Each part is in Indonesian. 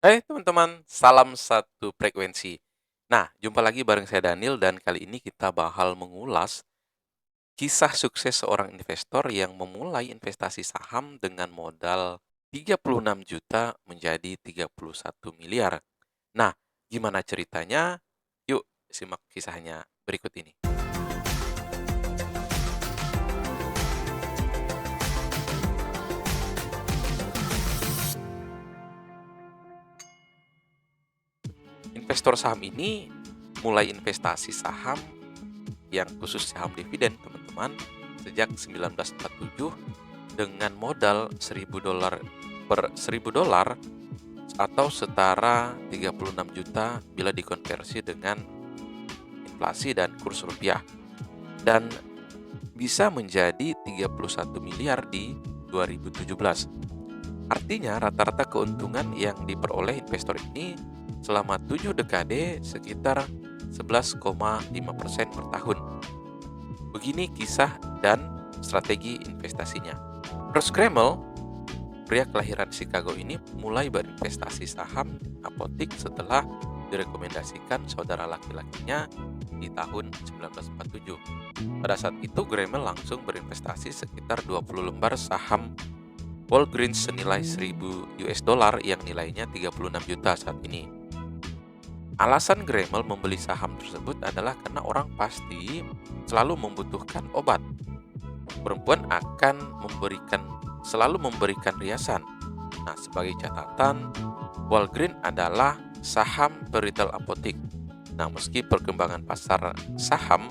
Hai teman-teman, salam satu frekuensi. Nah, jumpa lagi bareng saya Daniel dan kali ini kita bakal mengulas kisah sukses seorang investor yang memulai investasi saham dengan modal 36 juta menjadi 31 miliar. Nah, gimana ceritanya? Yuk, simak kisahnya berikut ini. Investor saham ini mulai investasi saham yang khusus saham dividen, teman-teman, sejak 1947 dengan modal $1.000 per $1.000 atau setara 36 juta bila dikonversi dengan inflasi dan kurs rupiah, dan bisa menjadi 31 miliar di 2017. Artinya rata-rata keuntungan yang diperoleh investor ini selama 7 dekade sekitar 11,5% per tahun. Begini kisah dan strategi investasinya. Ross Kremel, pria kelahiran Chicago ini mulai berinvestasi saham apotik setelah direkomendasikan saudara laki-lakinya di tahun 1947. Pada saat itu, Gremel langsung berinvestasi sekitar 20 lembar saham Walgreens senilai $1.000 yang nilainya 36 juta saat ini. Alasan Gremel membeli saham tersebut adalah karena orang pasti selalu membutuhkan obat. Perempuan akan selalu memberikan riasan. Nah, sebagai catatan, Walgreens adalah saham peritel apotik. Nah, meski perkembangan pasar saham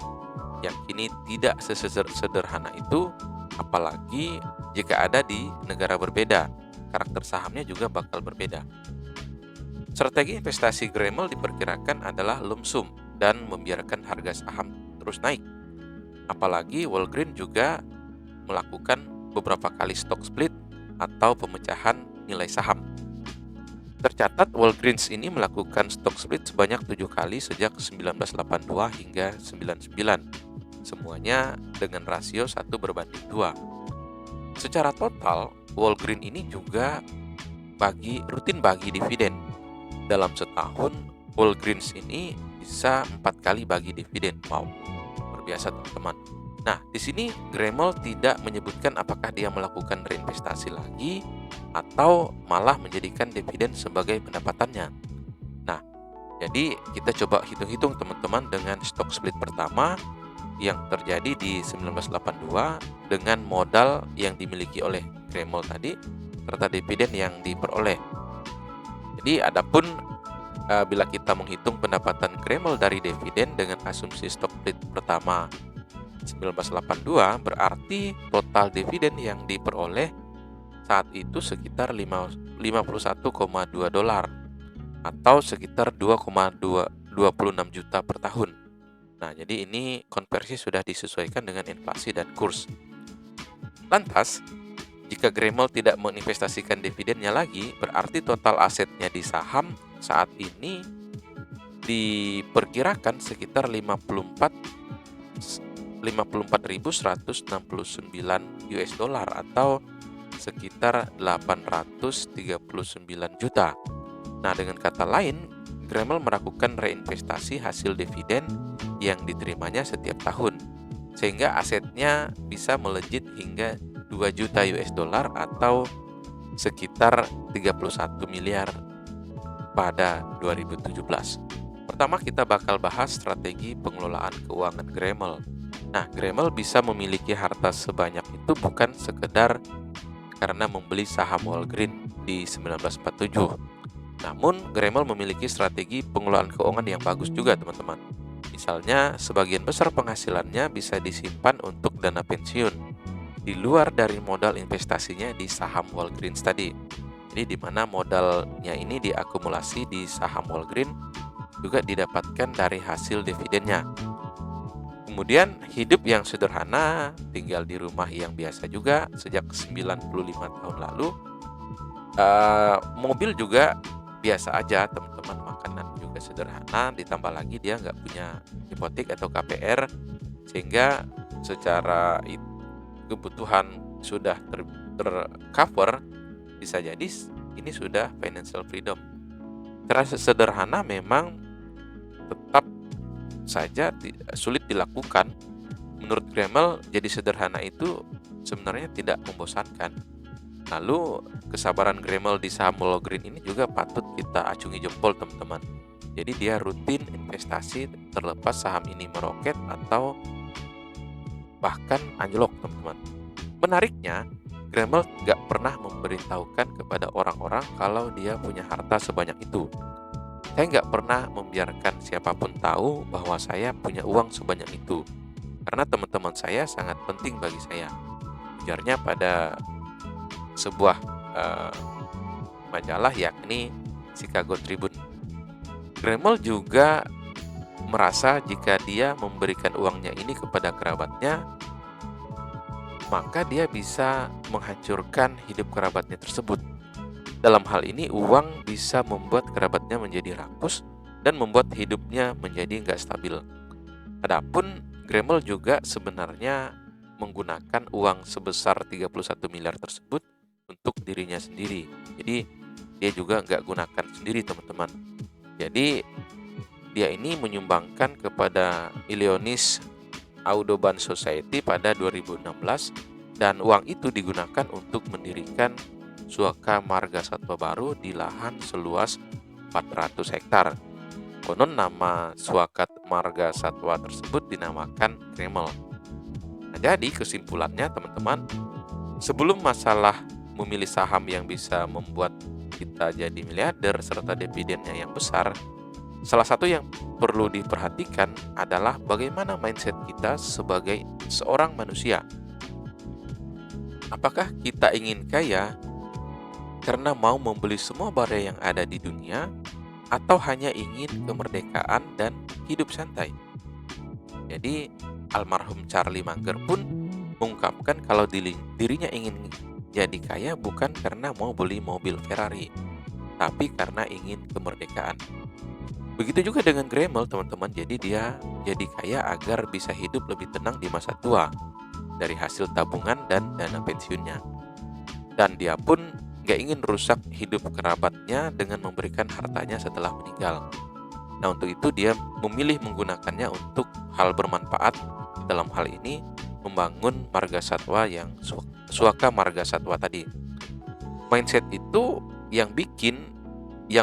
yang kini tidak sesederhana itu, apalagi jika ada di negara berbeda, karakter sahamnya juga bakal berbeda. Strategi investasi Gremel diperkirakan adalah lump sum dan membiarkan harga saham terus naik. Apalagi Walgreens juga melakukan beberapa kali stock split atau pemecahan nilai saham. Tercatat Walgreens ini melakukan stock split sebanyak 7 kali sejak 1982 hingga 99. Semuanya dengan rasio 1:2. Secara total, Walgreens ini juga rutin bagi dividen. Dalam setahun, Walgreens ini bisa 4 kali bagi dividen. Wow, luar biasa teman-teman. Nah, di sini Gremel tidak menyebutkan apakah dia melakukan reinvestasi lagi atau malah menjadikan dividen sebagai pendapatannya. Nah, jadi kita coba hitung-hitung teman-teman dengan stock split pertama yang terjadi di 1982 dengan modal yang dimiliki oleh Gremel tadi serta dividen yang diperoleh. Jadi adapun bila kita menghitung pendapatan Gremel dari dividen dengan asumsi stock split pertama 1982, berarti total dividen yang diperoleh saat itu sekitar $51,2 atau sekitar 2,26 juta per tahun. Nah, jadi ini konversi sudah disesuaikan dengan inflasi dan kurs. Lantas, jika Gremel tidak menginvestasikan dividennya lagi, berarti total asetnya di saham saat ini diperkirakan sekitar 54.169 atau sekitar 839 juta. Nah, dengan kata lain, Gremel melakukan reinvestasi hasil dividen yang diterimanya setiap tahun, sehingga asetnya bisa melejit hingga 2 juta atau sekitar 31 miliar pada 2017. Pertama, kita bakal bahas strategi pengelolaan keuangan Gremel. Nah, Gremel bisa memiliki harta sebanyak itu bukan sekedar karena membeli saham Walgreens di 1947. Namun, Gremel memiliki strategi pengelolaan keuangan yang bagus juga, teman-teman. Misalnya, sebagian besar penghasilannya bisa disimpan untuk dana pensiun, di luar dari modal investasinya di saham Walgreens tadi. Jadi, di mana modalnya ini diakumulasi di saham Walgreens, juga didapatkan dari hasil dividennya. Kemudian, hidup yang sederhana, tinggal di rumah yang biasa juga sejak 95 tahun lalu. Mobil juga biasa aja teman-teman, makanan juga sederhana, ditambah lagi dia nggak punya hipotek atau KPR, sehingga secara kebutuhan sudah tercover, bisa jadi ini sudah financial freedom. Cara sederhana memang tetap saja sulit dilakukan. Menurut Gramel, jadi sederhana itu sebenarnya tidak membosankan. Lalu kesabaran Gramel di saham Molo Green ini juga patut kita acungi jempol, teman-teman. Jadi dia rutin investasi terlepas saham ini meroket atau bahkan anjlok, teman-teman. Menariknya, Gramel nggak pernah memberitahukan kepada orang-orang kalau dia punya harta sebanyak itu. Saya nggak pernah membiarkan siapapun tahu bahwa saya punya uang sebanyak itu, karena teman-teman saya sangat penting bagi saya. Ujarnya pada sebuah majalah, yakni Chicago Tribune. Gramel juga merasa jika dia memberikan uangnya ini kepada kerabatnya, maka dia bisa menghancurkan hidup kerabatnya tersebut. Dalam hal ini, uang bisa membuat kerabatnya menjadi rakus dan membuat hidupnya menjadi nggak stabil. Adapun Gramel juga sebenarnya menggunakan uang sebesar 31 miliar tersebut untuk dirinya sendiri. Jadi dia juga nggak gunakan sendiri, teman-teman. Jadi dia ini menyumbangkan kepada Illinois Audubon Society pada 2016, dan uang itu digunakan untuk mendirikan Suaka Marga Satwa baru di lahan seluas 400 hektar. Konon nama Suaka Marga Satwa tersebut dinamakan Gramel. Nah, jadi kesimpulannya, teman-teman, sebelum masalah memilih saham yang bisa membuat kita jadi miliarder serta dividennya yang besar, salah satu yang perlu diperhatikan adalah bagaimana mindset kita sebagai seorang manusia. Apakah kita ingin kaya karena mau membeli semua barang yang ada di dunia, atau hanya ingin kemerdekaan dan hidup santai? Jadi, almarhum Charlie Munger pun mengungkapkan kalau dirinya ingin jadi kaya bukan karena mau beli mobil Ferrari, tapi karena ingin kemerdekaan. Begitu juga dengan Gramel, teman-teman. Jadi dia jadi kaya agar bisa hidup lebih tenang di masa tua dari hasil tabungan dan dana pensiunnya. Dan dia pun gak ingin rusak hidup kerabatnya dengan memberikan hartanya setelah meninggal. Nah, untuk itu dia memilih menggunakannya untuk hal bermanfaat. Dalam hal ini membangun marga satwa yang Suaka Marga Satwa tadi. Mindset itu yang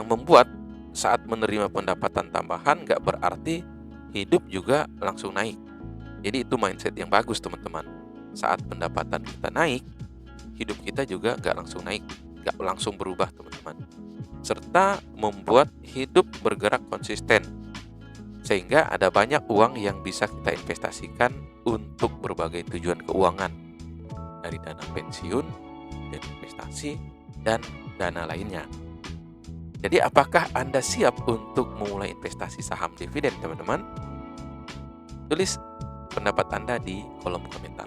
membuat saat menerima pendapatan tambahan gak berarti hidup juga langsung naik. Jadi itu mindset yang bagus, teman-teman. Saat pendapatan kita naik, hidup kita juga gak langsung naik, gak langsung berubah, teman-teman. Serta membuat hidup bergerak konsisten, sehingga ada banyak uang yang bisa kita investasikan untuk berbagai tujuan keuangan, dari dana pensiun, dan investasi, dan dana lainnya. Jadi apakah Anda siap untuk memulai investasi saham dividen, teman-teman? Tulis pendapat Anda di kolom komentar.